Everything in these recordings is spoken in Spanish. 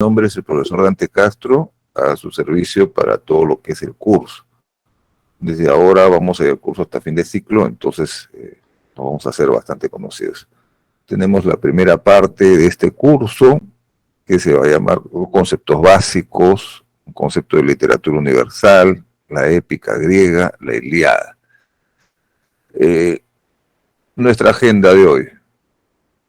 nombre es el profesor Dante Castro, a su servicio para todo lo que es el curso. Desde ahora vamos a ir al curso hasta fin de ciclo, entonces nos vamos a hacer bastante conocidos. Tenemos la primera parte de este curso, que se va a llamar Conceptos Básicos, un concepto de literatura universal, la épica griega, la Ilíada. Nuestra agenda de hoy,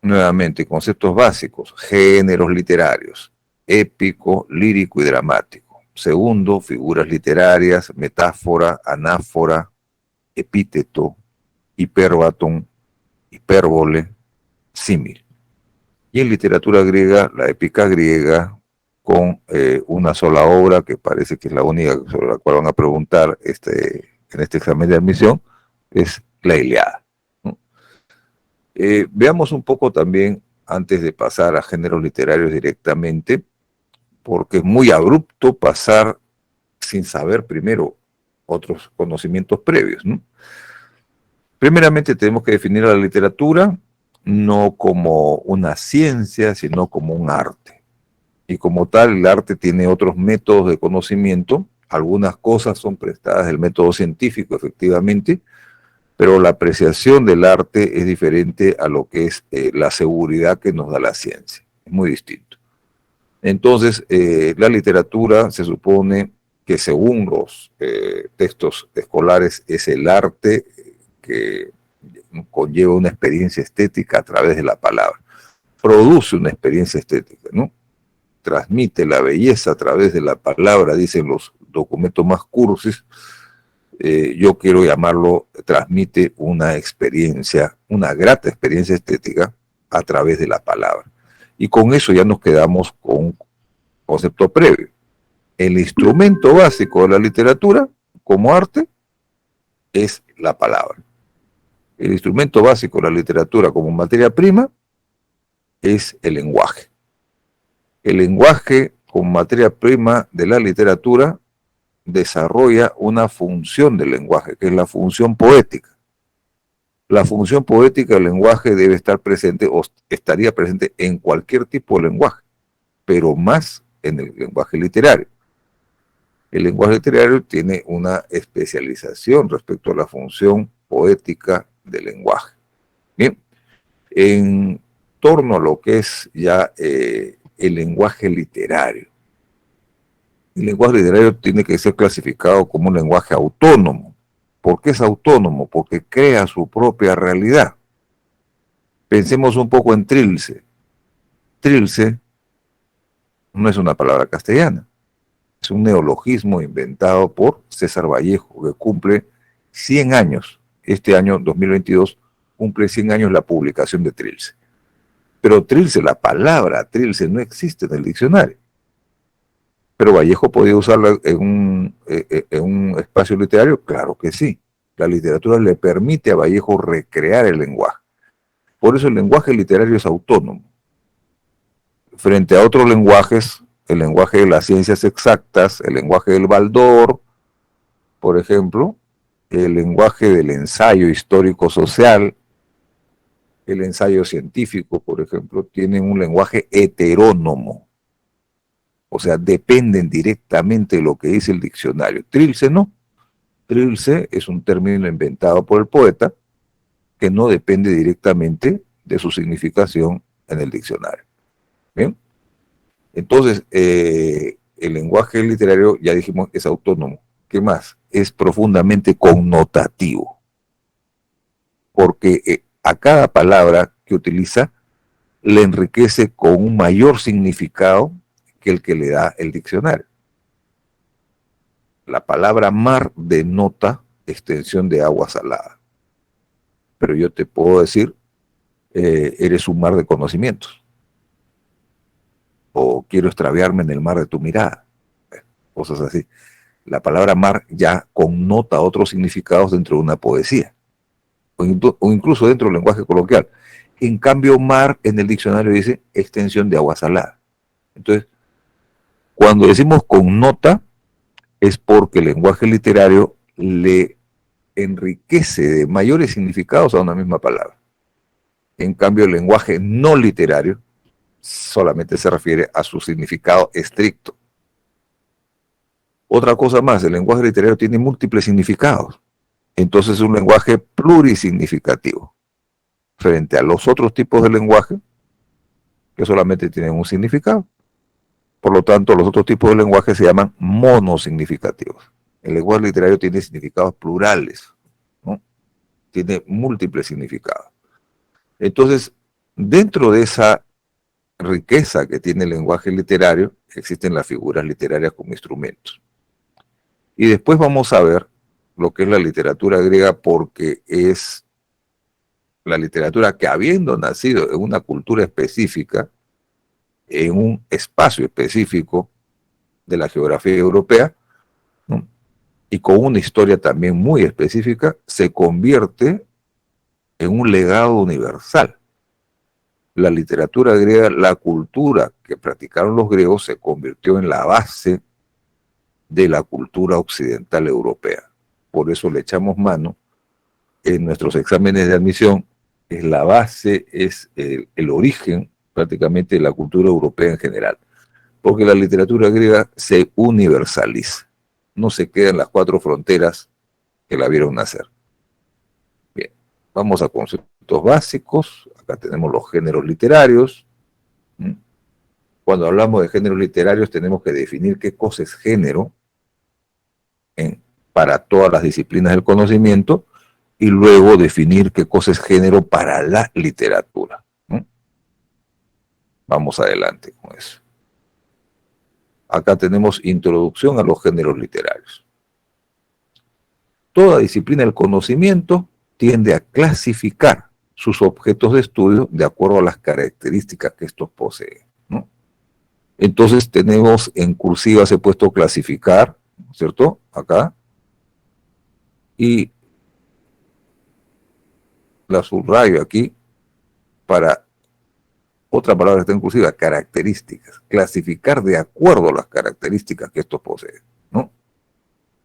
nuevamente, conceptos básicos, géneros literarios, épico, lírico y dramático. Segundo, figuras literarias, metáfora, anáfora, epíteto, hipérbaton, hipérbole, símil. Y en literatura griega, la épica griega, con una sola obra, que parece que es la única sobre la cual van a preguntar en este examen de admisión, es la Ilíada. Veamos un poco también, antes de pasar a géneros literarios directamente, porque es muy abrupto pasar sin saber primero otros conocimientos previos, ¿no? Primeramente tenemos que definir a la literatura no como una ciencia, sino como un arte. Y como tal, el arte tiene otros métodos de conocimiento. Algunas cosas son prestadas del método científico, efectivamente, pero la apreciación del arte es diferente a lo que es la seguridad que nos da la ciencia. Es muy distinto. Entonces, la literatura se supone que según los textos escolares es el arte que conlleva una experiencia estética a través de la palabra. Produce una experiencia estética, ¿no? Transmite la belleza a través de la palabra, dicen los documentos más cursis. Yo quiero llamarlo, transmite una experiencia, una grata experiencia estética a través de la palabra. Y con eso ya nos quedamos con un concepto previo. El instrumento básico de la literatura como arte es la palabra. El instrumento básico de la literatura como materia prima es el lenguaje. El lenguaje como materia prima de la literatura desarrolla una función del lenguaje, que es la función poética. La función poética del lenguaje debe estar presente o estaría presente en cualquier tipo de lenguaje, pero más en el lenguaje literario. El lenguaje literario tiene una especialización respecto a la función poética del lenguaje. Bien, en torno a lo que es ya el lenguaje literario. El lenguaje literario tiene que ser clasificado como un lenguaje autónomo. ¿Por qué es autónomo? Porque crea su propia realidad. Pensemos un poco en trilce. Trilce no es una palabra castellana, es un neologismo inventado por César Vallejo, que cumple 100 años. Este año 2022 cumple 100 años la publicación de trilce. Pero trilce, la palabra trilce no existe en el diccionario. Pero Vallejo podía usarla en un espacio literario, claro que sí. La literatura le permite a Vallejo recrear el lenguaje. Por eso el lenguaje literario es autónomo. Frente a otros lenguajes, el lenguaje de las ciencias exactas, el lenguaje del Baldor, por ejemplo, el lenguaje del ensayo histórico-social, el ensayo científico, por ejemplo, tienen un lenguaje heterónomo. O sea, dependen directamente de lo que dice el diccionario. Trilce no. Trilce es un término inventado por el poeta que no depende directamente de su significación en el diccionario. ¿Bien? Entonces, el lenguaje literario, ya dijimos, es autónomo. ¿Qué más? Es profundamente connotativo. Porque a cada palabra que utiliza le enriquece con un mayor significado que el que le da el diccionario. La palabra mar denota extensión de agua salada. Pero yo te puedo decir, eres un mar de conocimientos. O quiero extraviarme en el mar de tu mirada. Cosas así. La palabra mar ya connota otros significados dentro de una poesía. O incluso dentro del lenguaje coloquial. En cambio, mar en el diccionario dice extensión de agua salada. Entonces, cuando decimos connota, es porque el lenguaje literario le enriquece de mayores significados a una misma palabra. En cambio, el lenguaje no literario solamente se refiere a su significado estricto. Otra cosa más, el lenguaje literario tiene múltiples significados. Entonces es un lenguaje plurisignificativo frente a los otros tipos de lenguaje que solamente tienen un significado. Por lo tanto, los otros tipos de lenguaje se llaman monosignificativos. El lenguaje literario tiene significados plurales, ¿no? Tiene múltiples significados. Entonces, dentro de esa riqueza que tiene el lenguaje literario, existen las figuras literarias como instrumentos. Y después vamos a ver lo que es la literatura griega, porque es la literatura que, habiendo nacido en una cultura específica, en un espacio específico de la geografía europea, ¿no? Y con una historia también muy específica, se convierte en un legado universal. La literatura griega, la cultura que practicaron los griegos, se convirtió en la base de la cultura occidental europea. Por eso le echamos mano en nuestros exámenes de admisión. Es la base, es el origen prácticamente de la cultura europea en general, porque la literatura griega se universaliza, no se queda en las 4 fronteras que la vieron nacer. Bien, vamos a conceptos básicos. Acá tenemos los géneros literarios. Cuando hablamos de géneros literarios tenemos que definir qué cosa es género para todas las disciplinas del conocimiento, y luego definir qué cosa es género para la literatura. Vamos adelante con eso. Acá tenemos introducción a los géneros literarios. Toda disciplina del conocimiento tiende a clasificar sus objetos de estudio de acuerdo a las características que estos poseen, ¿no? Entonces tenemos en cursiva, se ha puesto clasificar, ¿cierto? Acá. Y la subrayo aquí para otra palabra que está en cursiva, características. Clasificar de acuerdo a las características que estos poseen, ¿no?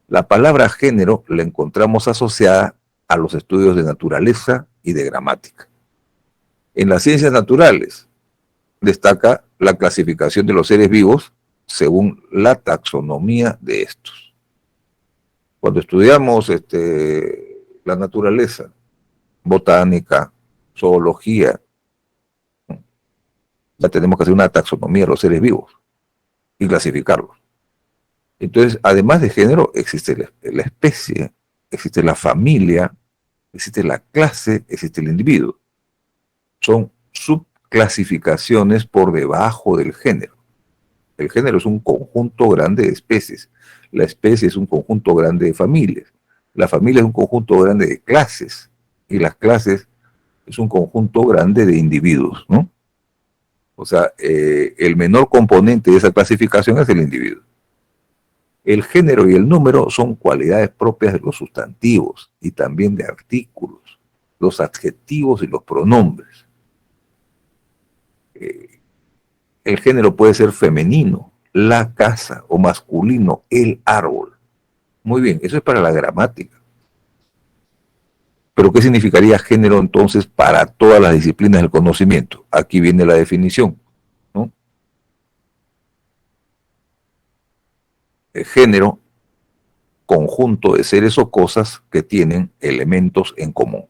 La palabra género la encontramos asociada a los estudios de naturaleza y de gramática. En las ciencias naturales destaca la clasificación de los seres vivos según la taxonomía de estos. Cuando estudiamos la naturaleza, botánica, zoología, ya tenemos que hacer una taxonomía de los seres vivos y clasificarlos. Entonces, además de género, existe la especie, existe la familia, existe la clase, existe el individuo. Son subclasificaciones por debajo del género. El género es un conjunto grande de especies. La especie es un conjunto grande de familias. La familia es un conjunto grande de clases. Y las clases es un conjunto grande de individuos, ¿no? O sea, el menor componente de esa clasificación es el individuo. El género y el número son cualidades propias de los sustantivos y también de artículos, los adjetivos y los pronombres. El género puede ser femenino, la casa, o masculino, el árbol. Muy bien, eso es para la gramática. Pero ¿qué significaría género entonces para todas las disciplinas del conocimiento? Aquí viene la definición, ¿no? El género, conjunto de seres o cosas que tienen elementos en común.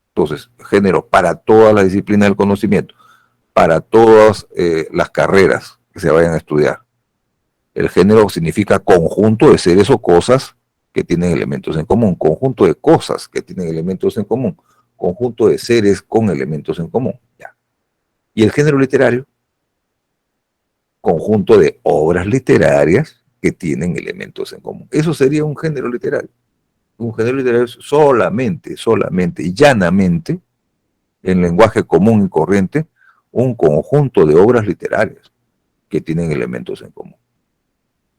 Entonces, género para todas las disciplinas del conocimiento, para todas las carreras que se vayan a estudiar. El género significa conjunto de seres o cosas que tienen elementos en común, conjunto de cosas que tienen elementos en común, conjunto de seres con elementos en común. Ya. Y el género literario, conjunto de obras literarias que tienen elementos en común. Eso sería un género literario. Un género literario es solamente, llanamente, en lenguaje común y corriente, un conjunto de obras literarias que tienen elementos en común.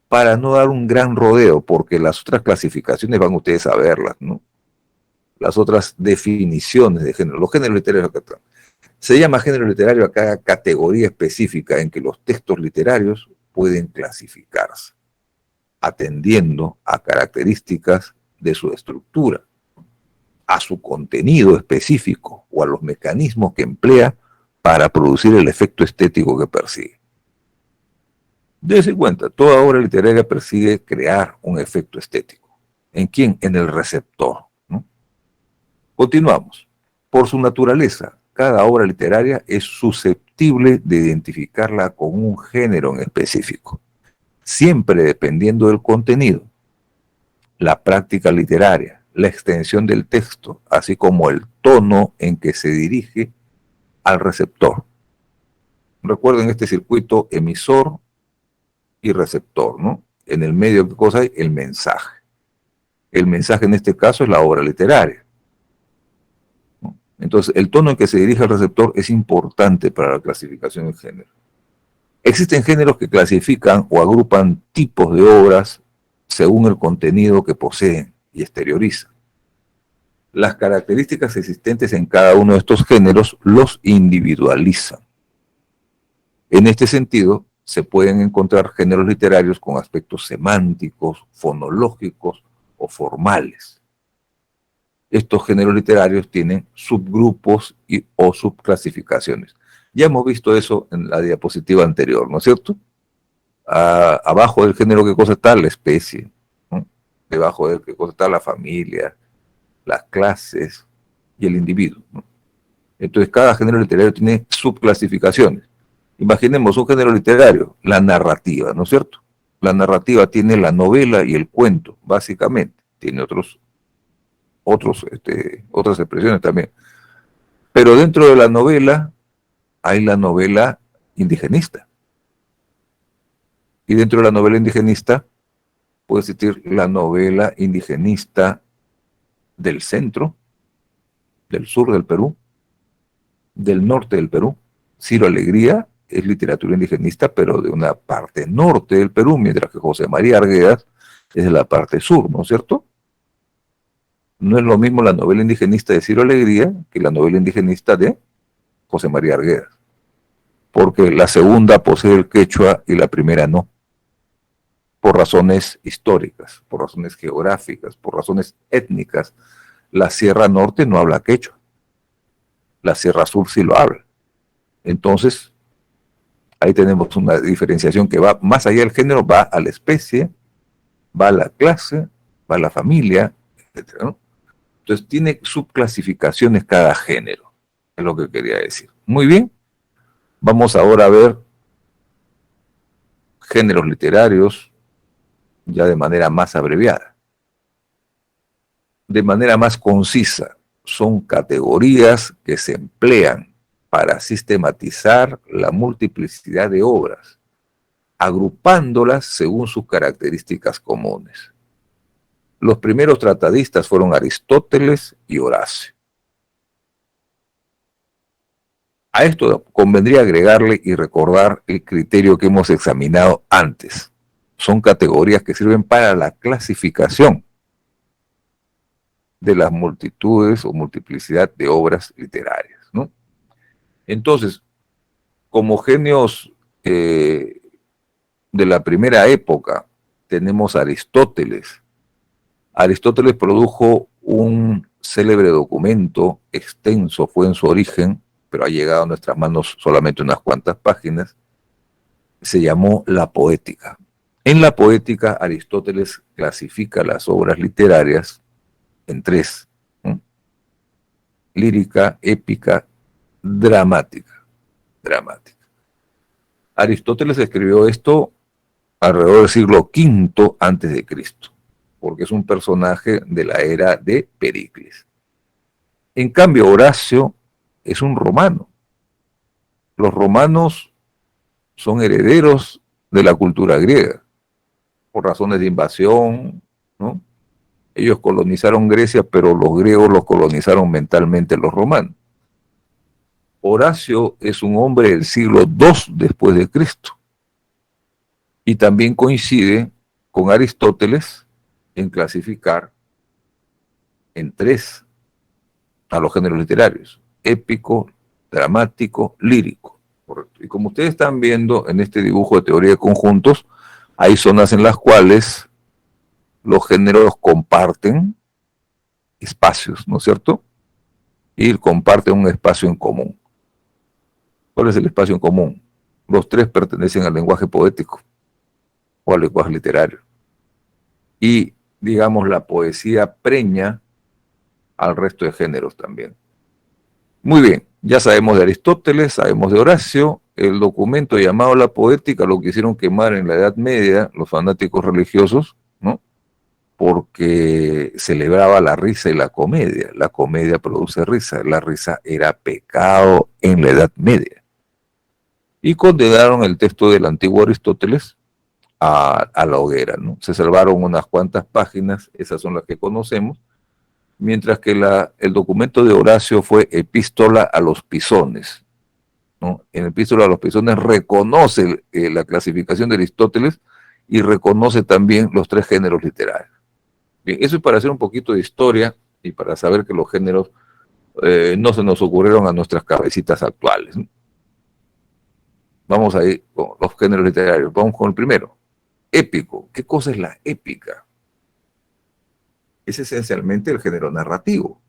Para no dar un gran rodeo, porque las otras clasificaciones van ustedes a verlas, ¿no? Las otras definiciones de género, los géneros literarios acá están. Se llama género literario a cada categoría específica en que los textos literarios pueden clasificarse, atendiendo a características de su estructura, a su contenido específico o a los mecanismos que emplea para producir el efecto estético que persigue. Dese cuenta, toda obra literaria persigue crear un efecto estético. ¿En quién? En el receptor, ¿no? Continuamos. Por su naturaleza, cada obra literaria es susceptible de identificarla con un género en específico, siempre dependiendo del contenido, la práctica literaria, la extensión del texto, así como el tono en que se dirige al receptor. Recuerden este circuito emisor y receptor, ¿no? En el medio, ¿qué cosa hay? El mensaje. El mensaje en este caso es la obra literaria, ¿no? Entonces, el tono en que se dirige al receptor es importante para la clasificación de género. Existen géneros que clasifican o agrupan tipos de obras según el contenido que poseen y exteriorizan. Las características existentes en cada uno de estos géneros los individualizan. En este sentido, se pueden encontrar géneros literarios con aspectos semánticos, fonológicos o formales. Estos géneros literarios tienen subgrupos o subclasificaciones. Ya hemos visto eso en la diapositiva anterior, ¿no es cierto? Abajo del género, ¿qué cosa está? La especie, ¿no? Debajo de qué cosa está la familia, las clases y el individuo, ¿no? Entonces, cada género literario tiene subclasificaciones. Imaginemos un género literario, la narrativa, ¿no es cierto? La narrativa tiene la novela y el cuento, básicamente. Tiene otras expresiones también. Pero dentro de la novela hay la novela indigenista. Y dentro de la novela indigenista puede existir la novela indigenista del centro, del sur del Perú, del norte del Perú. Ciro Alegría es literatura indigenista, pero de una parte norte del Perú, mientras que José María Arguedas es de la parte sur, ¿no es cierto? No es lo mismo la novela indigenista de Ciro Alegría que la novela indigenista de José María Arguedas, porque la segunda posee el quechua y la primera no, por razones históricas, por razones geográficas, por razones étnicas. La Sierra Norte no habla quechua, la Sierra Sur sí lo habla. Entonces, ahí tenemos una diferenciación que va más allá del género, va a la especie, va a la clase, va a la familia, etcétera, ¿no? Entonces, tiene subclasificaciones cada género, es lo que quería decir. Muy bien, vamos ahora a ver géneros literarios ya de manera más abreviada, de manera más concisa. Son categorías que se emplean para sistematizar la multiplicidad de obras, agrupándolas según sus características comunes. Los primeros tratadistas fueron Aristóteles y Horacio. A esto convendría agregarle y recordar el criterio que hemos examinado antes. Son categorías que sirven para la clasificación de las multitudes o multiplicidad de obras literarias, ¿no? Entonces, como genios de la primera época, tenemos a Aristóteles. Aristóteles produjo un célebre documento, extenso fue en su origen, pero ha llegado a nuestras manos solamente unas cuantas páginas. Se llamó La Poética. En la Poética, Aristóteles clasifica las obras literarias en tres: ¿no? Lírica, épica, dramática. Aristóteles escribió esto alrededor del siglo V antes de Cristo, porque es un personaje de la era de Pericles. En cambio, Horacio es un romano. Los romanos son herederos de la cultura griega, por razones de invasión, ¿no? Ellos colonizaron Grecia, pero los griegos los colonizaron mentalmente los romanos. Horacio es un hombre del siglo II después de Cristo y también coincide con Aristóteles en clasificar en tres a los géneros literarios: épico, dramático, lírico. Correcto. Y como ustedes están viendo en este dibujo de teoría de conjuntos, hay zonas en las cuales los géneros comparten espacios, ¿no es cierto? Y comparten un espacio en común. ¿Cuál es el espacio en común? Los tres pertenecen al lenguaje poético o al lenguaje literario. Y, digamos, la poesía preña al resto de géneros también. Muy bien, ya sabemos de Aristóteles, sabemos de Horacio, el documento llamado La Poética lo quisieron quemar en la Edad Media los fanáticos religiosos, ¿no? Porque celebraba la risa y la comedia produce risa, la risa era pecado en la Edad Media. Y condenaron el texto del antiguo Aristóteles a la hoguera, ¿no? Se salvaron unas cuantas páginas, esas son las que conocemos, mientras que el documento de Horacio fue Epístola a los Pisones, ¿no? En Epístola a los Pisones reconoce la clasificación de Aristóteles y reconoce también los tres géneros literarios. Bien, eso es para hacer un poquito de historia y para saber que los géneros no se nos ocurrieron a nuestras cabecitas actuales, ¿no? Vamos a ir con los géneros literarios. Vamos con el primero. Épico. ¿Qué cosa es la épica? Es esencialmente el género narrativo.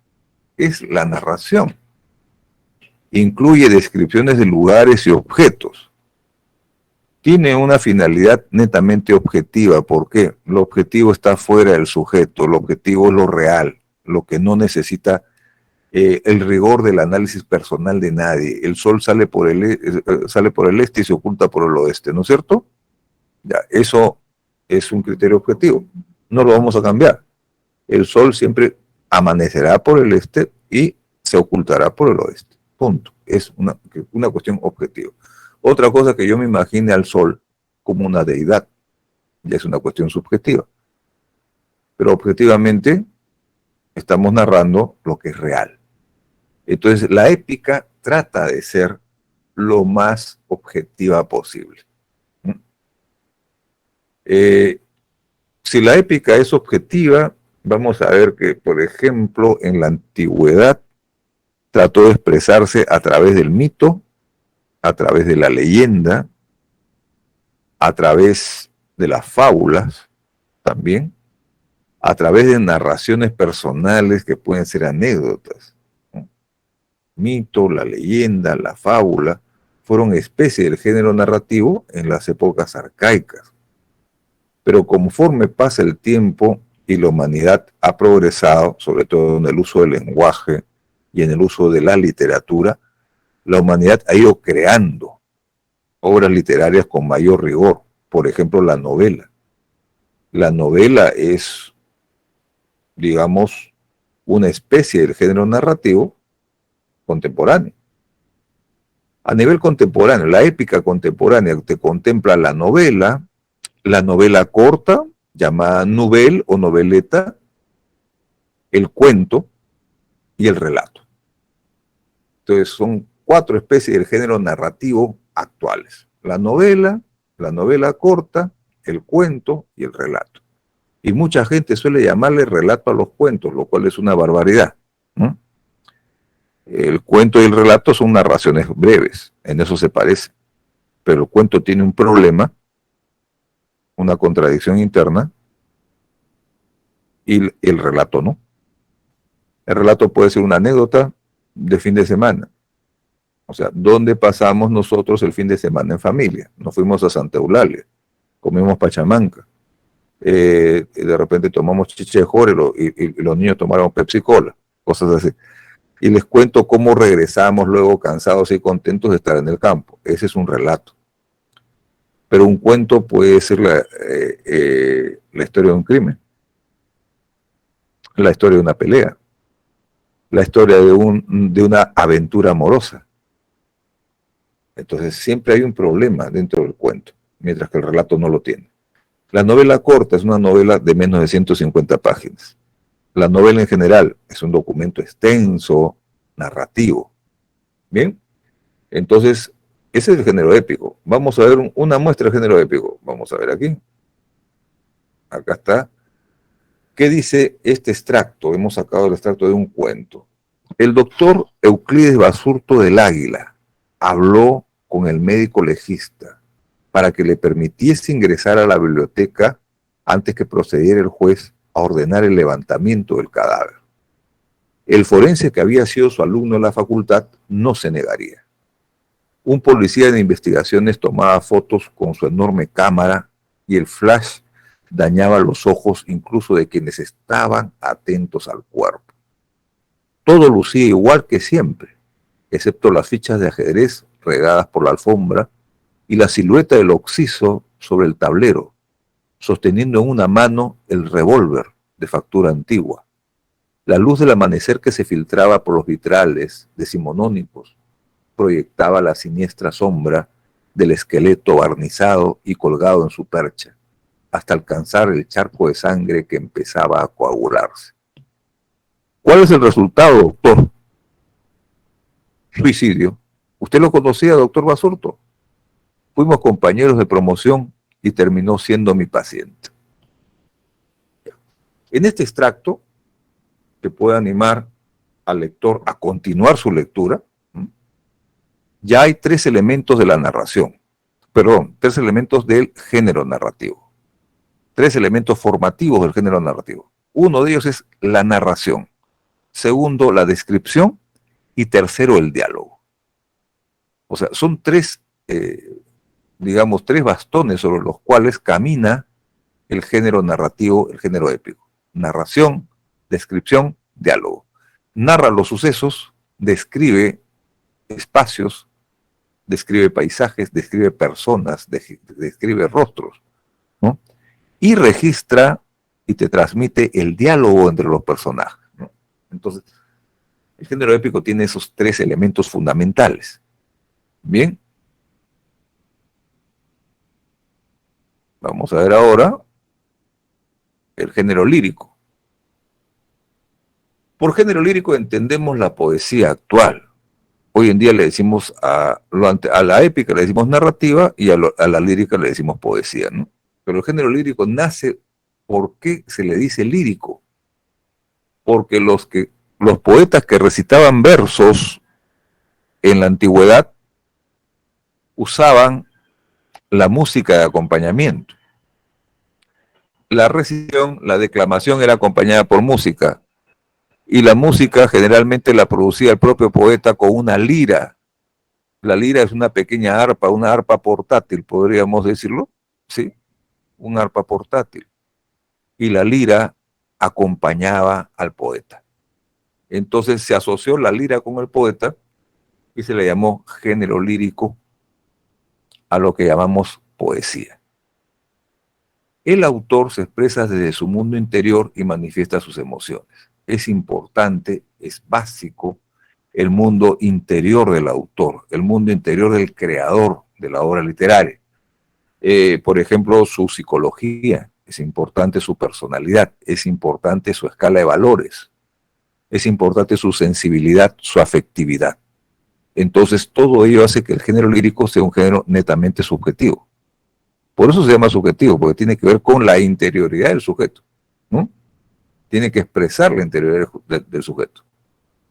Es la narración. Incluye descripciones de lugares y objetos. Tiene una finalidad netamente objetiva. ¿Por qué? Lo objetivo está fuera del sujeto. Lo objetivo es lo real, lo que no necesita el rigor del análisis personal de nadie. El sol sale por el este y se oculta por el oeste, ¿no es cierto? Ya, eso es un criterio objetivo. No lo vamos a cambiar. El sol siempre amanecerá por el este y se ocultará por el oeste. Punto. Es una cuestión objetiva. Otra cosa que yo me imagine al sol como una deidad, ya es una cuestión subjetiva. Pero objetivamente estamos narrando lo que es real. Entonces, la épica trata de ser lo más objetiva posible. Si la épica es objetiva, vamos a ver que, por ejemplo, en la antigüedad trató de expresarse a través del mito, a través de la leyenda, a través de las fábulas también, a través de narraciones personales que pueden ser anécdotas. Mito, la leyenda, la fábula, fueron especie del género narrativo en las épocas arcaicas. Pero conforme pasa el tiempo y la humanidad ha progresado, sobre todo en el uso del lenguaje y en el uso de la literatura, la humanidad ha ido creando obras literarias con mayor rigor. Por ejemplo, la novela. La novela es, digamos, una especie del género narrativo contemporáneo. A nivel contemporáneo, la épica contemporánea te contempla la novela corta, llamada nouvelle o noveleta, el cuento y el relato. Entonces son 4 especies del género narrativo actuales. La novela corta, el cuento y el relato. Y mucha gente suele llamarle relato a los cuentos, lo cual es una barbaridad, ¿no? El cuento y el relato son narraciones breves, en eso se parece. Pero el cuento tiene un problema, una contradicción interna, y el relato no. El relato puede ser una anécdota de fin de semana. O sea, ¿dónde pasamos nosotros el fin de semana en familia? Nos fuimos a Santa Eulalia, comimos pachamanca, de repente tomamos chiche de jórero y los niños tomaron Pepsi Cola, cosas así. Y les cuento cómo regresamos luego cansados y contentos de estar en el campo. Ese es un relato. Pero un cuento puede ser la historia de un crimen, la historia de una pelea, la historia de una aventura amorosa. Entonces siempre hay un problema dentro del cuento, mientras que el relato no lo tiene. La novela corta es una novela de menos de 150 páginas. La novela en general es un documento extenso, narrativo. Bien, entonces ese es el género épico. Vamos a ver una muestra del género épico. Vamos a ver aquí. Acá está. ¿Qué dice este extracto? Hemos sacado el extracto de un cuento. El doctor Euclides Basurto del Águila habló con el médico legista para que le permitiese ingresar a la biblioteca antes que procediera el juez a ordenar el levantamiento del cadáver. El forense que había sido su alumno en la facultad no se negaría. Un policía de investigaciones tomaba fotos con su enorme cámara y el flash dañaba los ojos incluso de quienes estaban atentos al cuerpo. Todo lucía igual que siempre, excepto las fichas de ajedrez regadas por la alfombra y la silueta del occiso sobre el tablero, sosteniendo en una mano el revólver de factura antigua. La luz del amanecer que se filtraba por los vitrales decimonónicos proyectaba la siniestra sombra del esqueleto barnizado y colgado en su percha, hasta alcanzar el charco de sangre que empezaba a coagularse. ¿Cuál es el resultado, doctor? Suicidio. ¿Usted lo conocía, doctor Basurto? Fuimos compañeros de promoción y terminó siendo mi paciente. En este extracto, que puede animar al lector a continuar su lectura, ya hay tres elementos de la narración, tres elementos del género narrativo, tres elementos formativos del género narrativo. Uno de ellos es la narración, segundo, la descripción y tercero, el diálogo. O sea, son tres bastones sobre los cuales camina el género narrativo, el género épico. Narración, descripción, diálogo. Narra los sucesos, describe espacios, describe paisajes, describe personas, describe rostros, ¿no? Y registra y te transmite el diálogo entre los personajes, ¿no? Entonces, el género épico tiene esos tres elementos fundamentales. Bien. Vamos a ver ahora el género lírico. Por género lírico entendemos la poesía actual. Hoy en día le decimos a la épica le decimos narrativa y a la lírica le decimos poesía, ¿no? Pero el género lírico nace, ¿por qué se le dice lírico? Porque los poetas que recitaban versos en la antigüedad usaban la música de acompañamiento. La recitación, la declamación era acompañada por música. Y la música generalmente la producía el propio poeta con una lira. La lira es una pequeña arpa, una arpa portátil, podríamos decirlo, ¿sí? Un arpa portátil. Y la lira acompañaba al poeta. Entonces se asoció la lira con el poeta y se le llamó género lírico a lo que llamamos poesía. El autor se expresa desde su mundo interior y manifiesta sus emociones. Es importante, es básico el mundo interior del autor, el mundo interior del creador de la obra literaria. Por ejemplo, su psicología, es importante su personalidad, es importante su escala de valores, es importante su sensibilidad, su afectividad. Entonces, todo ello hace que el género lírico sea un género netamente subjetivo. Por eso se llama subjetivo, porque tiene que ver con la interioridad del sujeto, ¿no? Tiene que expresar la interioridad del sujeto.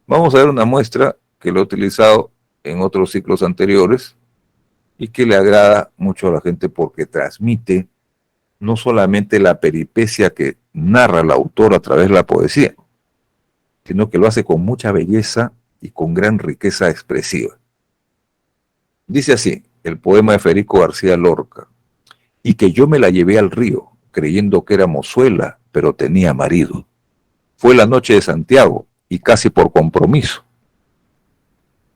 Vamos a ver una muestra que lo he utilizado en otros ciclos anteriores y que le agrada mucho a la gente porque transmite no solamente la peripecia que narra el autor a través de la poesía, sino que lo hace con mucha belleza y con gran riqueza expresiva. Dice así, el poema de Federico García Lorca: y que yo me la llevé al río, creyendo que era mozuela, pero tenía marido. Fue la noche de Santiago, y casi por compromiso.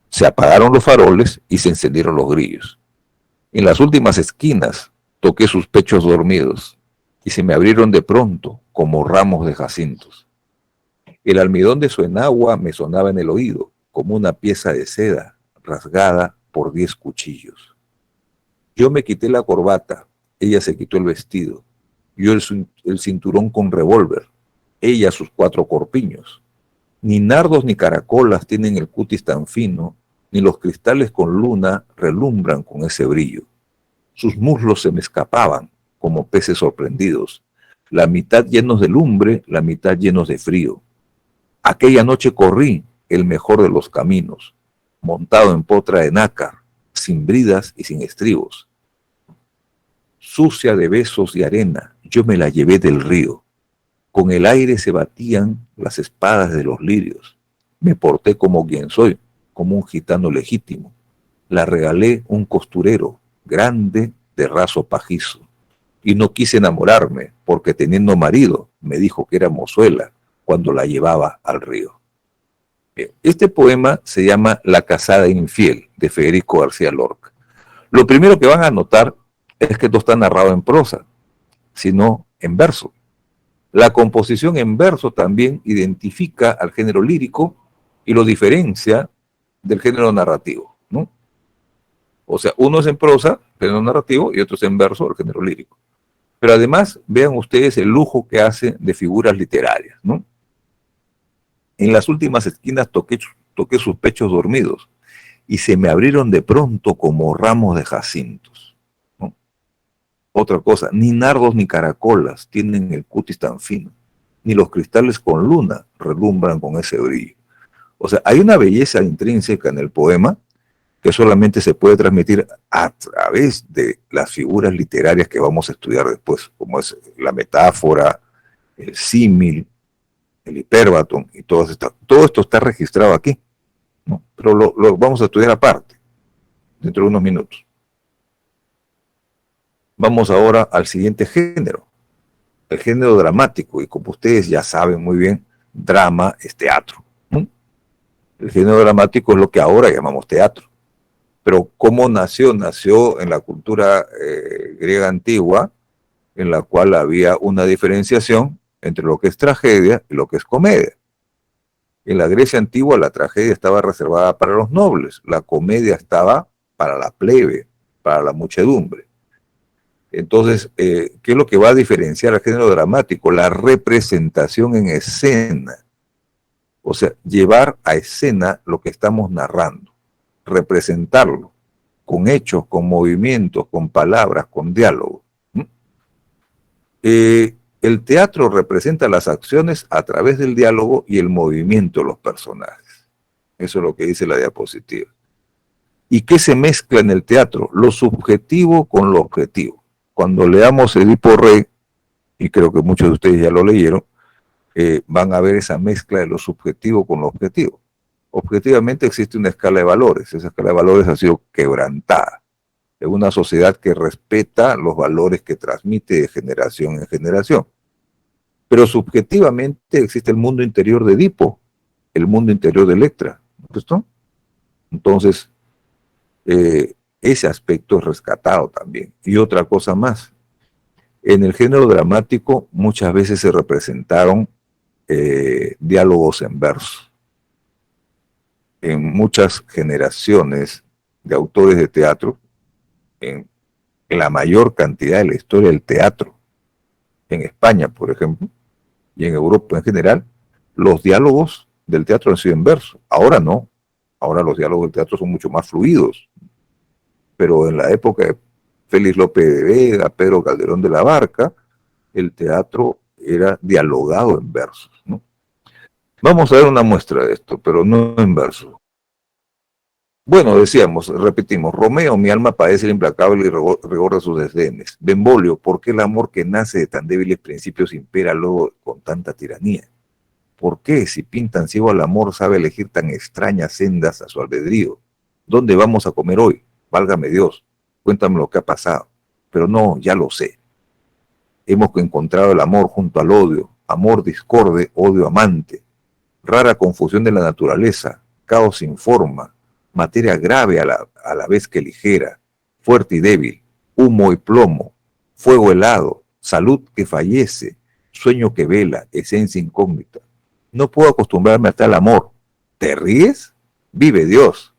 Se apagaron los faroles y se encendieron los grillos. En las últimas esquinas toqué sus pechos dormidos, y se me abrieron de pronto como ramos de jacintos. El almidón de su enagua me sonaba en el oído, como una pieza de seda rasgada por 10 cuchillos. Yo me quité la corbata, ella se quitó el vestido, yo el cinturón con revólver, ella sus 4 corpiños. Ni nardos ni caracolas tienen el cutis tan fino, ni los cristales con luna relumbran con ese brillo. Sus muslos se me escapaban como peces sorprendidos, la mitad llenos de lumbre, la mitad llenos de frío. Aquella noche corrí el mejor de los caminos, montado en potra de nácar, sin bridas y sin estribos. Sucia de besos y arena, yo me la llevé del río. Con el aire se batían las espadas de los lirios. Me porté como quien soy, como un gitano legítimo. La regalé un costurero grande de raso pajizo. Y no quise enamorarme, porque teniendo marido, me dijo que era mozuela cuando la llevaba al río. Este poema se llama La casada infiel, de Federico García Lorca. Lo primero que van a notar es que no está narrado en prosa, sino en verso. La composición en verso también identifica al género lírico y lo diferencia del género narrativo, ¿no? O sea, uno es en prosa, género narrativo, y otro es en verso, el género lírico. Pero además, vean ustedes el lujo que hace de figuras literarias, ¿no? En las últimas esquinas toqué sus pechos dormidos y se me abrieron de pronto como ramos de jacintos, ¿no? Otra cosa, ni nardos ni caracolas tienen el cutis tan fino, ni los cristales con luna relumbran con ese brillo. O sea, hay una belleza intrínseca en el poema que solamente se puede transmitir a través de las figuras literarias que vamos a estudiar después, como es la metáfora, el símil, el hiperbatón y todo esto está registrado aquí, ¿no? Pero lo vamos a estudiar aparte, dentro de unos minutos. Vamos ahora al siguiente género, el género dramático, y como ustedes ya saben muy bien, drama es teatro, ¿no? El género dramático es lo que ahora llamamos teatro. Pero ¿cómo nació? Nació en la cultura griega antigua, en la cual había una diferenciación entre lo que es tragedia y lo que es comedia. En la Grecia antigua la tragedia estaba reservada para los nobles, la comedia estaba para la plebe, para la muchedumbre. Entonces, ¿qué es lo que va a diferenciar al género dramático? La representación en escena. O sea, llevar a escena lo que estamos narrando, representarlo con hechos, con movimientos, con palabras, con diálogo. El teatro representa las acciones a través del diálogo y el movimiento de los personajes. Eso es lo que dice la diapositiva. ¿Y qué se mezcla en el teatro? Lo subjetivo con lo objetivo. Cuando leamos Edipo Rey, y creo que muchos de ustedes ya lo leyeron, van a ver esa mezcla de lo subjetivo con lo objetivo. Objetivamente existe una escala de valores. Esa escala de valores ha sido quebrantada. Es una sociedad que respeta los valores que transmite de generación en generación. Pero subjetivamente existe el mundo interior de Edipo, el mundo interior de Electra, ¿no? Entonces, ese aspecto es rescatado también. Y otra cosa más, en el género dramático muchas veces se representaron diálogos en verso. En muchas generaciones de autores de teatro, en la mayor cantidad de la historia del teatro, en España, por ejemplo, y en Europa en general, los diálogos del teatro han sido en verso. Ahora no. Ahora los diálogos del teatro son mucho más fluidos. Pero en la época de Félix López de Vega, Pedro Calderón de la Barca, el teatro era dialogado en versos, ¿no? Vamos a ver una muestra de esto, pero no en verso. Bueno, decíamos, repetimos, Romeo, mi alma padece el implacable rigor de sus desdenes. Benvolio, ¿por qué el amor que nace de tan débiles principios impera luego con tanta tiranía? ¿Por qué, si pintan ciego al amor, sabe elegir tan extrañas sendas a su albedrío? ¿Dónde vamos a comer hoy? Válgame Dios, cuéntame lo que ha pasado. Pero no, ya lo sé. Hemos encontrado el amor junto al odio, amor discorde, odio amante, rara confusión de la naturaleza, caos sin forma, materia grave a la vez que ligera, fuerte y débil, humo y plomo, fuego helado, salud que fallece, sueño que vela, esencia incógnita. No puedo acostumbrarme a tal amor. ¿Te ríes? Vive Dios.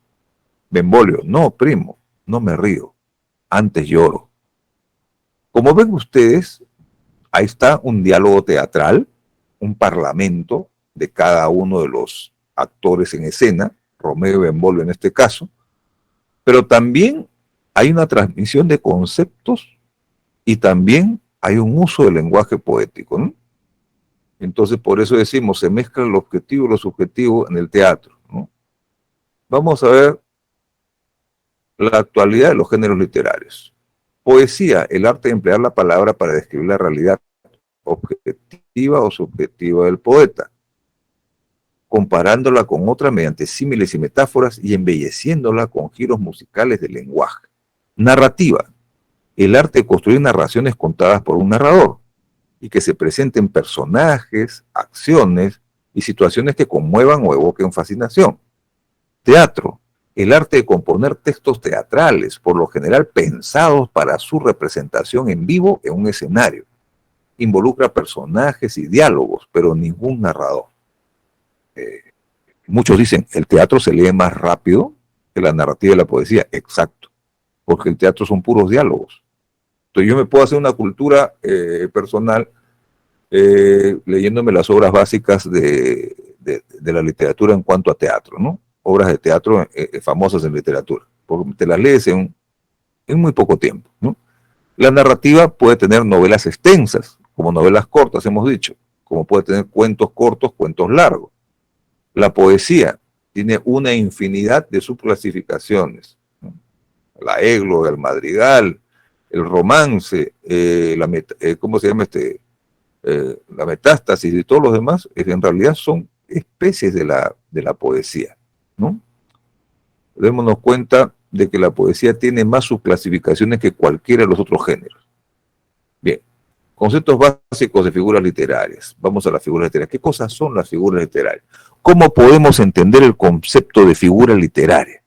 Benvolio, no, primo, no me río. Antes lloro. Como ven ustedes, ahí está un diálogo teatral, un parlamento de cada uno de los actores en escena, Romeo y Benvolio en este caso, pero también hay una transmisión de conceptos y también hay un uso del lenguaje poético, ¿no? Entonces, por eso decimos, se mezcla lo objetivo y lo subjetivo en el teatro, ¿no? Vamos a ver la actualidad de los géneros literarios. Poesía, el arte de emplear la palabra para describir la realidad objetiva o subjetiva del poeta. comparándola con otra mediante símiles y metáforas y embelleciéndola con giros musicales del lenguaje. Narrativa, el arte de construir narraciones contadas por un narrador y que se presenten personajes, acciones y situaciones que conmuevan o evoquen fascinación. Teatro, el arte de componer textos teatrales, por lo general pensados para su representación en vivo en un escenario. Involucra personajes y diálogos, pero ningún narrador. Muchos dicen, el teatro se lee más rápido que la narrativa de la poesía. Exacto, porque el teatro son puros diálogos. Entonces yo me puedo hacer una cultura personal leyéndome las obras básicas de la literatura en cuanto a teatro, ¿no? Obras de teatro famosas en literatura, porque te las lees en muy poco tiempo, ¿no? La narrativa puede tener novelas extensas, como novelas cortas, hemos dicho, como puede tener cuentos cortos, cuentos largos. La poesía tiene una infinidad de subclasificaciones, ¿no? La égloga, el madrigal, el romance, ¿cómo se llama la metástasis y todos los demás? En realidad son especies de la poesía, ¿no? Démonos cuenta de que la poesía tiene más subclasificaciones que cualquiera de los otros géneros. Bien, conceptos básicos de figuras literarias. Vamos a las figuras literarias. ¿Qué cosas son las figuras literarias? ¿Cómo podemos entender el concepto de figura literaria?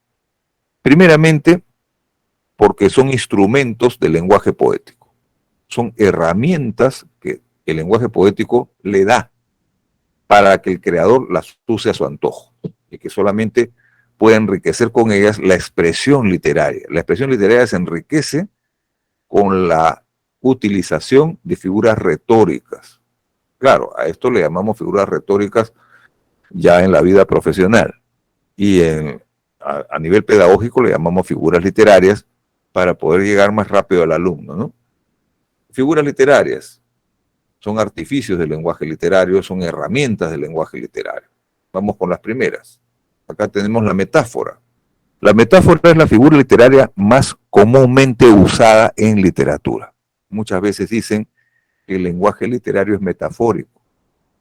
Primeramente, porque son instrumentos del lenguaje poético. Son herramientas que el lenguaje poético le da para que el creador las use a su antojo y que solamente puede enriquecer con ellas la expresión literaria. La expresión literaria se enriquece con la utilización de figuras retóricas. Claro, a esto le llamamos figuras retóricas ya en la vida profesional. Y a nivel pedagógico le llamamos figuras literarias para poder llegar más rápido al alumno, ¿no? Figuras literarias son artificios del lenguaje literario, son herramientas del lenguaje literario. Vamos con las primeras. Acá tenemos la metáfora. La metáfora es la figura literaria más comúnmente usada en literatura. Muchas veces dicen que el lenguaje literario es metafórico,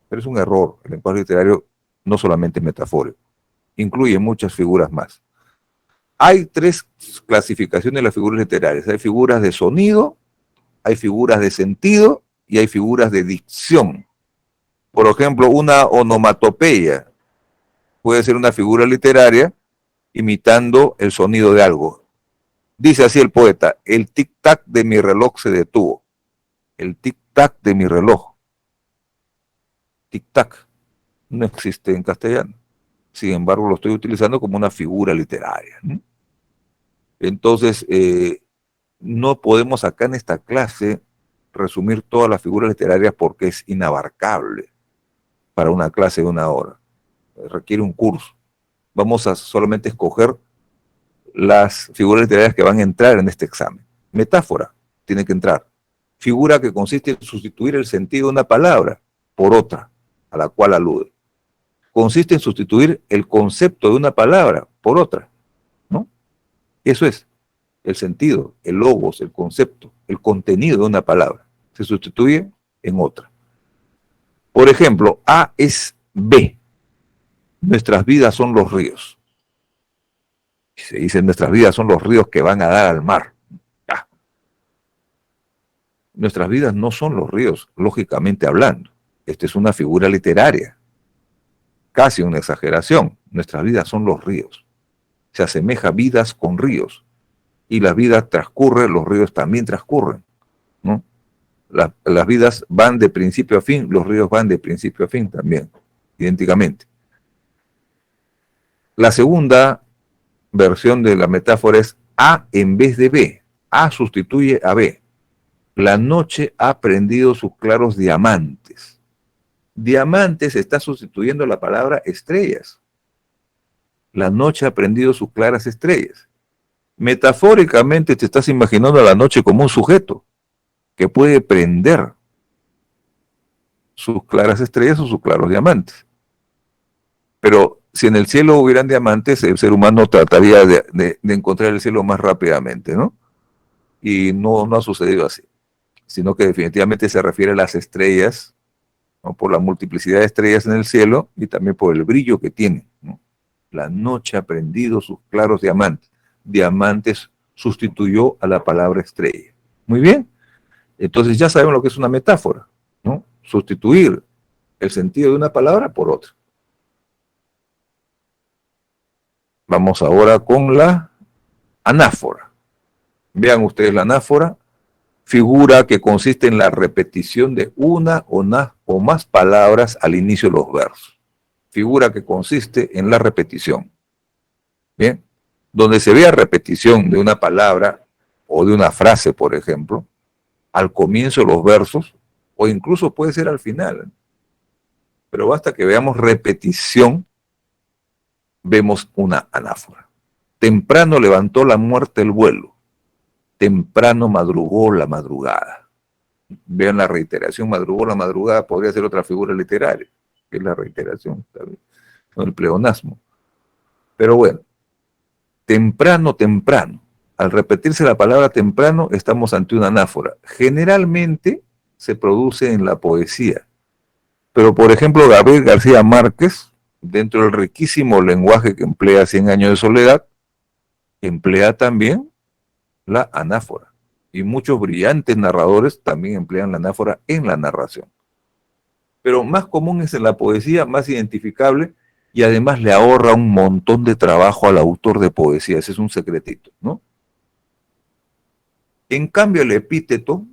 pero es un error. El lenguaje literario no solamente es metafórico, incluye muchas figuras más. Hay tres clasificaciones de las figuras literarias. Hay figuras de sonido, hay figuras de sentido y hay figuras de dicción. Por ejemplo, una onomatopeya puede ser una figura literaria imitando el sonido de algo. Dice así el poeta: el tic-tac de mi reloj se detuvo. El tic-tac de mi reloj. Tic-tac no existe en castellano. Sin embargo, lo estoy utilizando como una figura literaria, ¿no? Entonces, no podemos acá en esta clase resumir todas las figuras literarias porque es inabarcable para una clase de una hora. Requiere un curso. Vamos a solamente escoger las figuras literarias que van a entrar en este examen. Metáfora, tiene que entrar. Figura que consiste en sustituir el sentido de una palabra por otra, a la cual alude. Consiste en sustituir el concepto de una palabra por otra, ¿no? Eso es el sentido, el logos, el concepto, el contenido de una palabra. Se sustituye en otra. Por ejemplo, A es B. Nuestras vidas son los ríos. Se dice, nuestras vidas son los ríos que van a dar al mar. Ah. Nuestras vidas no son los ríos, lógicamente hablando. Esta es una figura literaria. Casi una exageración. Nuestras vidas son los ríos. Se asemeja vidas con ríos. Y la vida transcurre, los ríos también transcurren, ¿no? Las vidas van de principio a fin, los ríos van de principio a fin también, idénticamente. La segunda versión de la metáfora es A en vez de B. A sustituye a B. La noche ha prendido sus claros diamantes. Diamantes está sustituyendo la palabra estrellas. La noche ha prendido sus claras estrellas. Metafóricamente te estás imaginando a la noche como un sujeto que puede prender sus claras estrellas o sus claros diamantes. Pero si en el cielo hubieran diamantes, el ser humano trataría de encontrar el cielo más rápidamente, ¿no? Y no ha sucedido así, sino que definitivamente se refiere a las estrellas ¿no? Por la multiplicidad de estrellas en el cielo y también por el brillo que tiene, ¿no? La noche ha prendido sus claros diamantes. Diamantes sustituyó a la palabra estrella. Muy bien, entonces ya sabemos lo que es una metáfora, ¿no? Sustituir el sentido de una palabra por otra. Vamos ahora con la anáfora. Vean ustedes la anáfora, figura que consiste en la repetición de una o más palabras al inicio de los versos. Figura que consiste en la repetición. Bien, donde se vea repetición de una palabra o de una frase, por ejemplo, al comienzo de los versos, o incluso puede ser al final. Pero basta que veamos repetición, vemos una anáfora. Temprano levantó la muerte el vuelo. Temprano madrugó la madrugada. Vean la reiteración, madrugó la madrugada, podría ser otra figura literaria, que es la reiteración, ¿sabes? No el pleonasmo. Pero bueno, temprano, temprano. Al repetirse la palabra temprano, estamos ante una anáfora. Generalmente se produce en la poesía. Pero, por ejemplo, Gabriel García Márquez, dentro del riquísimo lenguaje que emplea Cien años de soledad, emplea también la anáfora. Y muchos brillantes narradores también emplean la anáfora en la narración. Pero más común es en la poesía, más identificable, y además le ahorra un montón de trabajo al autor de poesía. Ese es un secretito, ¿no? En cambio, el epíteto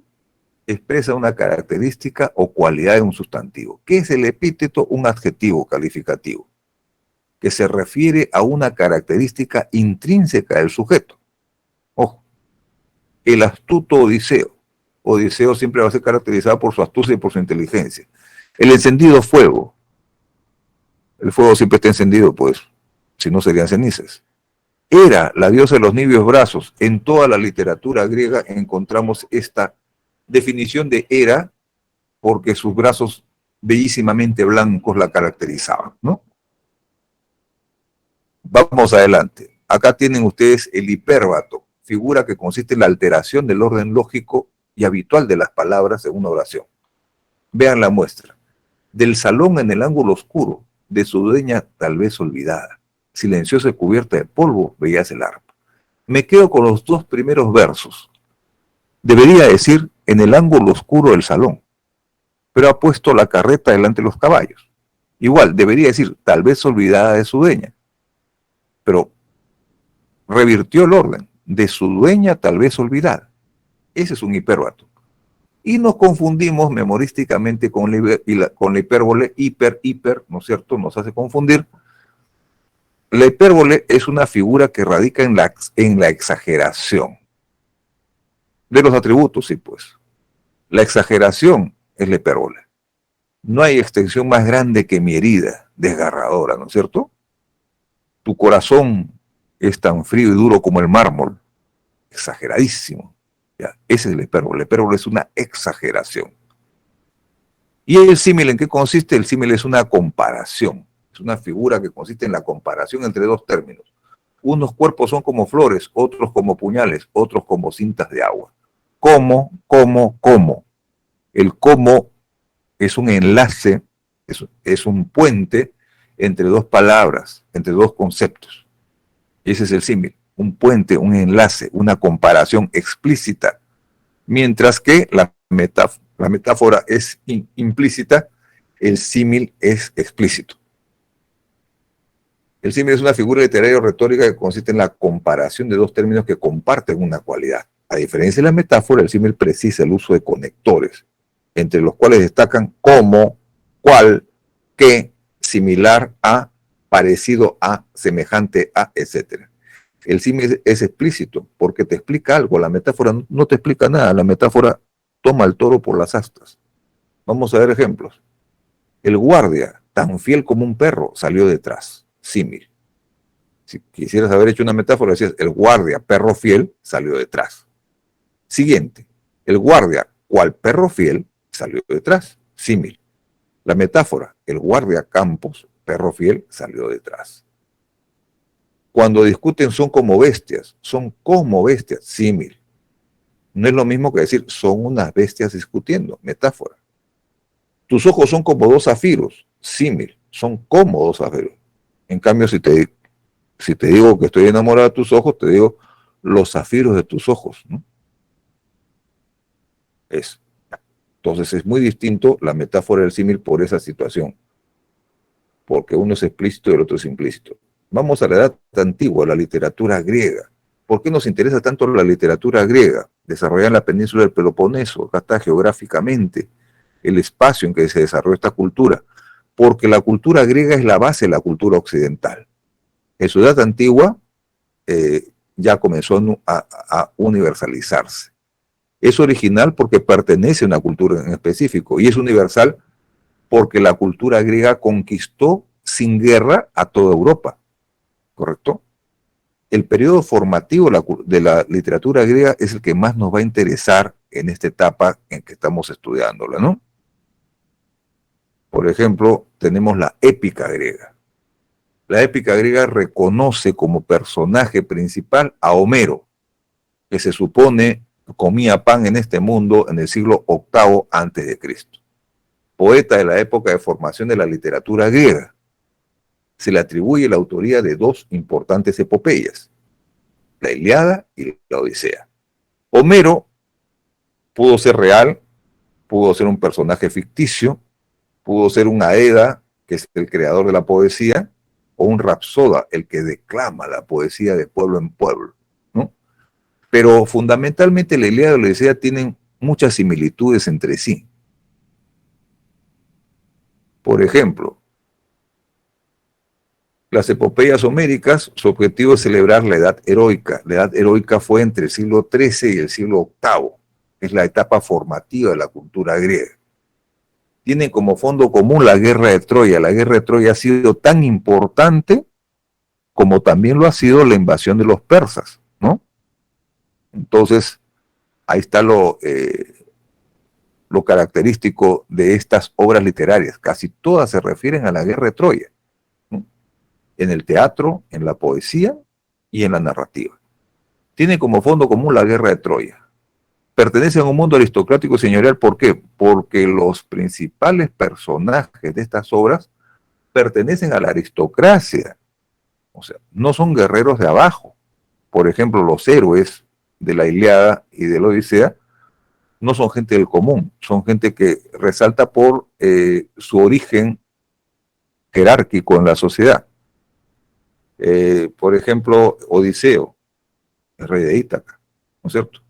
expresa una característica o cualidad de un sustantivo. ¿Qué es el epíteto? Un adjetivo calificativo que se refiere a una característica intrínseca del sujeto. Ojo, el astuto Odiseo. Odiseo siempre va a ser caracterizado por su astucia y por su inteligencia. El encendido fuego. El fuego siempre está encendido, pues, si no serían cenizas. Hera, la diosa de los niveos brazos. En toda la literatura griega encontramos esta definición de Hera porque sus brazos bellísimamente blancos la caracterizaban, ¿no? Vamos adelante. Acá tienen ustedes el hipérbato, figura que consiste en la alteración del orden lógico y habitual de las palabras en una oración. Vean la muestra. Del salón en el ángulo oscuro, de su dueña tal vez olvidada, silenciosa y cubierta de polvo, veías el arpa. Me quedo con los dos primeros versos. Debería decir en el ángulo oscuro del salón, pero ha puesto la carreta delante de los caballos. Igual, debería decir tal vez olvidada de su dueña, pero revirtió el orden, de su dueña tal vez olvidada. Ese es un hipérbato. Y nos confundimos memorísticamente con la hipérbole, hiper, ¿no es cierto? Nos hace confundir. La hipérbole es una figura que radica en la exageración de los atributos, sí, pues. La exageración es la hipérbole. No hay extensión más grande que mi herida, desgarradora, ¿no es cierto? Tu corazón es tan frío y duro como el mármol, exageradísimo. ¿Ya? Ese es el hipérbole. El hipérbole es una exageración. ¿Y el símil en qué consiste? El símil es una comparación. Es una figura que consiste en la comparación entre dos términos. Unos cuerpos son como flores, otros como puñales, otros como cintas de agua. ¿Cómo? El cómo es un enlace, es un puente entre dos palabras, entre dos conceptos. Ese es el símil, un puente, un enlace, una comparación explícita, mientras que la metáfora es implícita, el símil es explícito. El símil es una figura literaria o retórica que consiste en la comparación de dos términos que comparten una cualidad. A diferencia de la metáfora, el símil precisa el uso de conectores, entre los cuales destacan como, cual, qué, similar a, parecido a, semejante a, etc. El símil es explícito porque te explica algo. La metáfora no te explica nada. La metáfora toma al toro por las astas. Vamos a ver ejemplos. El guardia, tan fiel como un perro, salió detrás. Símil. Si quisieras haber hecho una metáfora, decías, el guardia, perro fiel, salió detrás. Siguiente. El guardia, cual perro fiel, salió detrás. Símil. La metáfora, el guardia Campos, perro fiel, salió detrás. Cuando discuten son como bestias, símil. No es lo mismo que decir son unas bestias discutiendo, metáfora. Tus ojos son como dos zafiros, símil, son como dos zafiros. En cambio, si te digo que estoy enamorado de tus ojos, te digo los zafiros de tus ojos, ¿no? Es. Entonces es muy distinto la metáfora del símil por esa situación, porque uno es explícito y el otro es implícito. Vamos a la edad antigua, la literatura griega. ¿Por qué nos interesa tanto la literatura griega? Desarrollada en la península del Peloponeso, acá está geográficamente el espacio en que se desarrolló esta cultura, porque la cultura griega es la base de la cultura occidental. En su edad antigua ya comenzó a universalizarse. Es original porque pertenece a una cultura en específico y es universal porque la cultura griega conquistó sin guerra a toda Europa, ¿correcto? El periodo formativo de la literatura griega es el que más nos va a interesar en esta etapa en que estamos estudiándola, ¿no? Por ejemplo, tenemos la épica griega. La épica griega reconoce como personaje principal a Homero, que se supone comía pan en este mundo en el siglo VIII antes de Cristo. Poeta de la época de formación de la literatura griega. Se le atribuye la autoría de dos importantes epopeyas, la Ilíada y la Odisea. Homero pudo ser real, pudo ser un personaje ficticio, pudo ser un Aeda, que es el creador de la poesía, o un rapsoda, el que declama la poesía de pueblo en pueblo, ¿no? Pero fundamentalmente la Ilíada y la Odisea tienen muchas similitudes entre sí. Por ejemplo, las epopeyas homéricas, su objetivo es celebrar la edad heroica. La edad heroica fue entre el siglo XIII y el siglo VIII. Es la etapa formativa de la cultura griega. Tienen como fondo común la guerra de Troya. La guerra de Troya ha sido tan importante como también lo ha sido la invasión de los persas, ¿no? Entonces, ahí está lo característico de estas obras literarias. Casi todas se refieren a la guerra de Troya, ¿no? En el teatro, en la poesía y en la narrativa. Tiene como fondo común la guerra de Troya. Pertenecen a un mundo aristocrático y señorial. ¿Por qué? Porque los principales personajes de estas obras pertenecen a la aristocracia. O sea, no son guerreros de abajo. Por ejemplo, los héroes de la Ilíada y de la Odisea no son gente del común, son gente que resalta por su origen jerárquico en la sociedad. Por ejemplo, Odiseo, el rey de Ítaca, ¿no es cierto?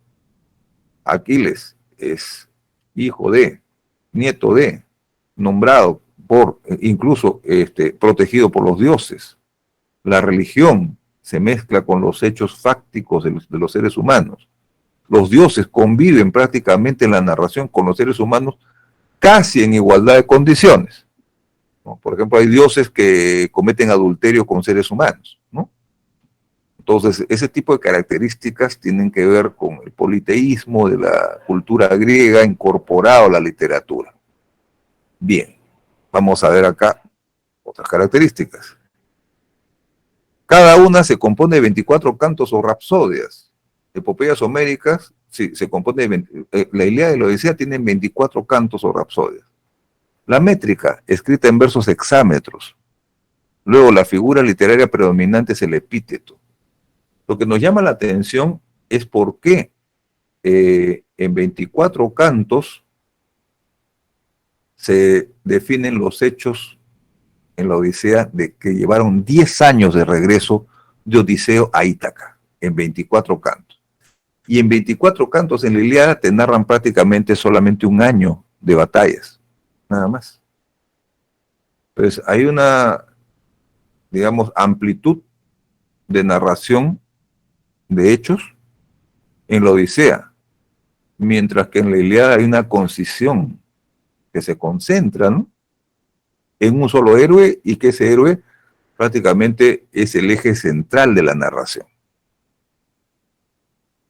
Aquiles es hijo de, nieto de, nombrado por, incluso protegido por los dioses. La religión se mezcla con los hechos fácticos de los seres humanos. Los dioses conviven prácticamente en la narración con los seres humanos casi en igualdad de condiciones, ¿no? Por ejemplo, hay dioses que cometen adulterio con seres humanos, ¿no? Entonces, ese tipo de características tienen que ver con el politeísmo de la cultura griega incorporado a la literatura. Bien, vamos a ver acá otras características. Cada una se compone de 24 cantos o rapsodias. Epopeyas homéricas, sí, se compone de 20, la Ilíada y la Odisea tienen 24 cantos o rapsodias. La métrica, escrita en versos hexámetros. Luego, la figura literaria predominante es el epíteto. Lo que nos llama la atención es por qué en 24 cantos se definen los hechos en la Odisea de que llevaron 10 años de regreso de Odiseo a Ítaca, en 24 cantos. Y en 24 cantos en la Ilíada te narran prácticamente solamente un año de batallas, nada más. Pues hay una, digamos, amplitud de narración de hechos en la Odisea, mientras que en la Ilíada hay una concisión que se concentra, ¿no?, en un solo héroe y que ese héroe prácticamente es el eje central de la narración.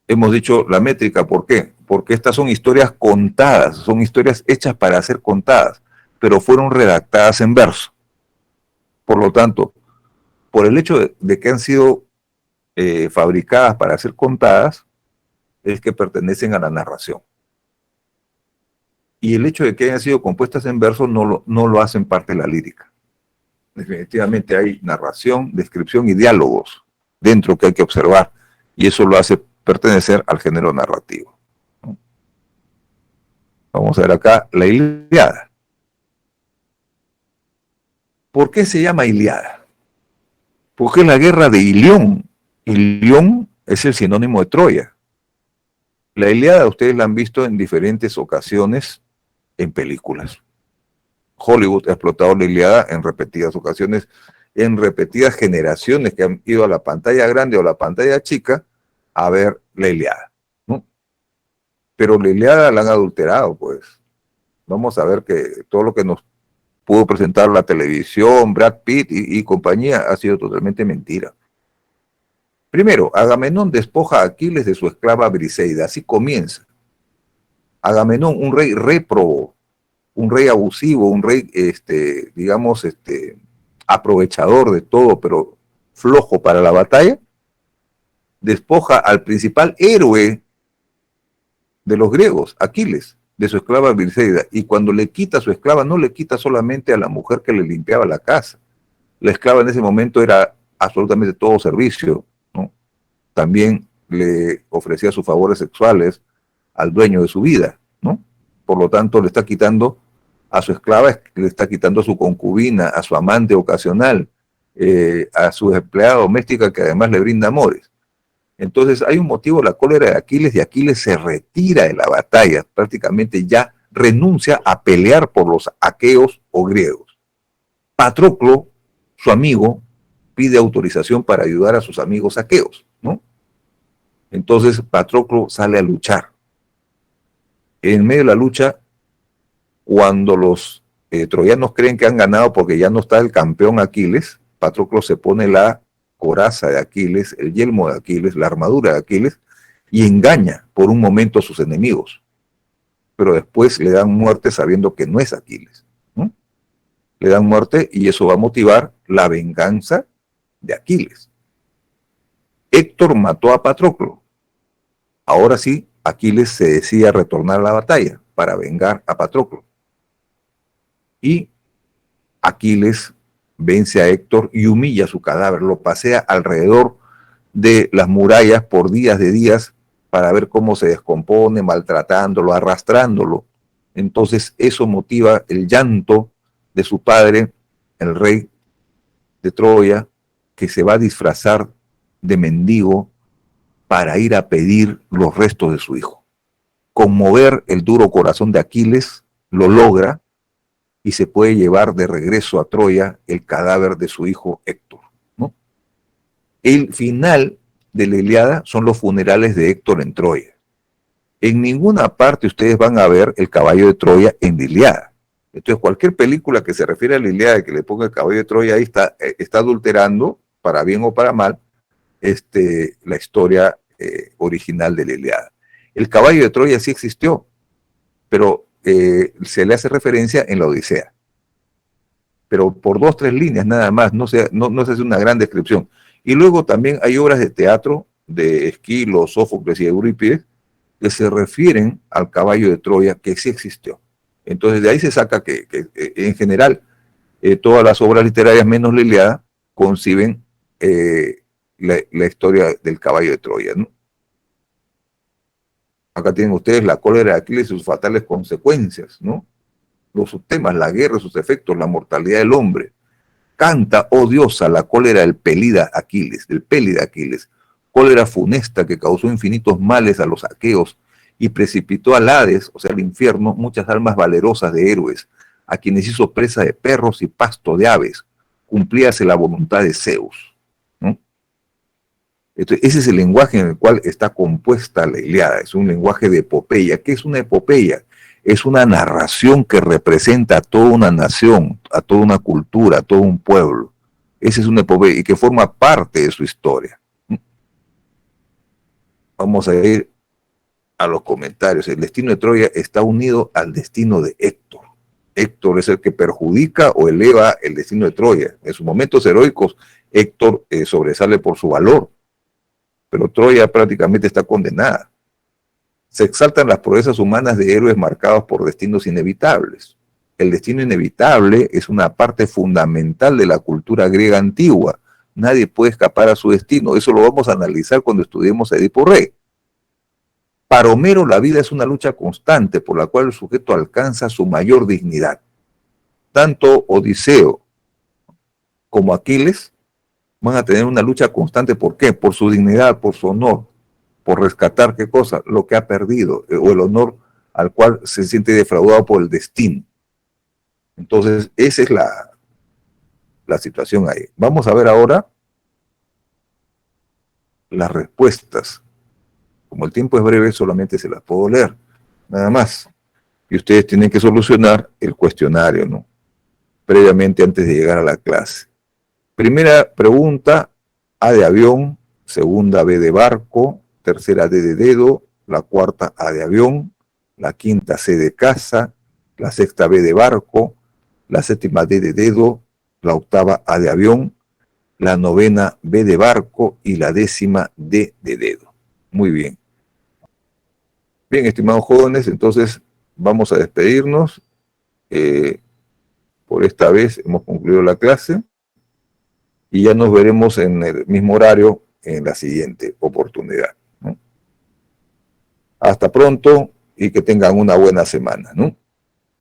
Hemos dicho la métrica, ¿por qué? Porque estas son historias contadas, son historias hechas para ser contadas, pero fueron redactadas en verso. Por lo tanto, por el hecho de que han sido fabricadas para ser contadas, es que pertenecen a la narración. Y el hecho de que hayan sido compuestas en verso no lo hacen parte de la lírica. Definitivamente hay narración, descripción y diálogos dentro que hay que observar, y eso lo hace pertenecer al género narrativo. Vamos a ver acá la Ilíada. ¿Por qué se llama Ilíada? Porque es la guerra de Ilión. Ilión es el sinónimo de Troya. La Ilíada ustedes la han visto en diferentes ocasiones en películas. Hollywood ha explotado la Ilíada en repetidas ocasiones, en repetidas generaciones que han ido a la pantalla grande o la pantalla chica a ver la Ilíada, ¿no? Pero la Ilíada la han adulterado, pues. Vamos a ver que todo lo que nos pudo presentar la televisión, Brad Pitt y compañía ha sido totalmente mentira. Primero, Agamenón despoja a Aquiles de su esclava Briseida, así comienza. Agamenón, un rey réprobo, un rey abusivo, un rey, digamos, aprovechador de todo, pero flojo para la batalla, despoja al principal héroe de los griegos, Aquiles, de su esclava Briseida. Y cuando le quita a su esclava, no le quita solamente a la mujer que le limpiaba la casa. La esclava en ese momento era absolutamente todo servicio, ¿no? También le ofrecía sus favores sexuales al dueño de su vida, ¿no? Por lo tanto, le está quitando a su esclava, le está quitando a su concubina, a su amante ocasional, a su empleada doméstica que además le brinda amores. Entonces hay un motivo, la cólera de Aquiles, y Aquiles se retira de la batalla, prácticamente ya renuncia a pelear por los aqueos o griegos. Patroclo, su amigo, pide autorización para ayudar a sus amigos aqueos, ¿no? Entonces Patroclo sale a luchar. En medio de la lucha, cuando los troyanos creen que han ganado porque ya no está el campeón Aquiles, Patroclo se pone la coraza de Aquiles, el yelmo de Aquiles, la armadura de Aquiles, y engaña por un momento a sus enemigos. Pero después le dan muerte sabiendo que no es Aquiles, ¿no? Le dan muerte y eso va a motivar la venganza de Aquiles. Héctor mató a Patroclo. Ahora sí, Aquiles se decide a retornar a la batalla para vengar a Patroclo. Y Aquiles vence a Héctor y humilla su cadáver, lo pasea alrededor de las murallas por días de días para ver cómo se descompone, maltratándolo, arrastrándolo. Entonces eso motiva el llanto de su padre, el rey de Troya, que se va a disfrazar de mendigo para ir a pedir los restos de su hijo. Conmover el duro corazón de Aquiles, lo logra, y se puede llevar de regreso a Troya el cadáver de su hijo Héctor, ¿no? El final de la Ilíada son los funerales de Héctor en Troya. En ninguna parte ustedes van a ver el caballo de Troya en la Ilíada. Entonces cualquier película que se refiere a la Ilíada que le ponga el caballo de Troya ahí está adulterando, para bien o para mal, la historia original de la Ilíada. El caballo de Troya sí existió, pero se le hace referencia en la Odisea. Pero por 2 o 3 líneas nada más, no se hace una gran descripción. Y luego también hay obras de teatro de Esquilo, Sófocles y Eurípides que se refieren al caballo de Troya que sí existió. Entonces de ahí se saca que en general todas las obras literarias menos la Ilíada conciben la historia del caballo de Troya, ¿no? Acá tienen ustedes la cólera de Aquiles y sus fatales consecuencias, ¿no? Los subtemas, la guerra, sus efectos, la mortalidad del hombre. Canta, oh diosa, la cólera del pélida Aquiles, cólera funesta que causó infinitos males a los aqueos y precipitó al Hades, o sea, al infierno, muchas almas valerosas de héroes, a quienes hizo presa de perros y pasto de aves, cumplíase la voluntad de Zeus, ¿no? Entonces, ese es el lenguaje en el cual está compuesta la Ilíada, es un lenguaje de epopeya. ¿Qué es una epopeya? Es una narración que representa a toda una nación, a toda una cultura, a todo un pueblo. Esa es una epopeya y que forma parte de su historia. Vamos a ir a los comentarios. El destino de Troya está unido al destino de Héctor. Héctor es el que perjudica o eleva el destino de Troya. En sus momentos heroicos, Héctor sobresale por su valor, pero Troya prácticamente está condenada. Se exaltan las proezas humanas de héroes marcados por destinos inevitables. El destino inevitable es una parte fundamental de la cultura griega antigua. Nadie puede escapar a su destino. Eso lo vamos a analizar cuando estudiemos a Edipo Rey. Para Homero, la vida es una lucha constante por la cual el sujeto alcanza su mayor dignidad. Tanto Odiseo como Aquiles van a tener una lucha constante. ¿Por qué? Por su dignidad, por su honor, por rescatar qué cosa, lo que ha perdido, o el honor al cual se siente defraudado por el destino. Entonces, esa es la situación ahí. Vamos a ver ahora las respuestas. Como el tiempo es breve, solamente se las puedo leer, nada más. Y ustedes tienen que solucionar el cuestionario, ¿no? Previamente, antes de llegar a la clase. Primera pregunta, A de avión, segunda B de barco, tercera D de dedo, la cuarta A de avión, la quinta C de casa, la sexta B de barco, la séptima D de dedo, la octava A de avión, la novena B de barco y la décima D de dedo. Muy bien. Bien, estimados jóvenes, entonces vamos a despedirnos. Por esta vez hemos concluido la clase y ya nos veremos en el mismo horario en la siguiente oportunidad, ¿no? Hasta pronto y que tengan una buena semana, ¿no?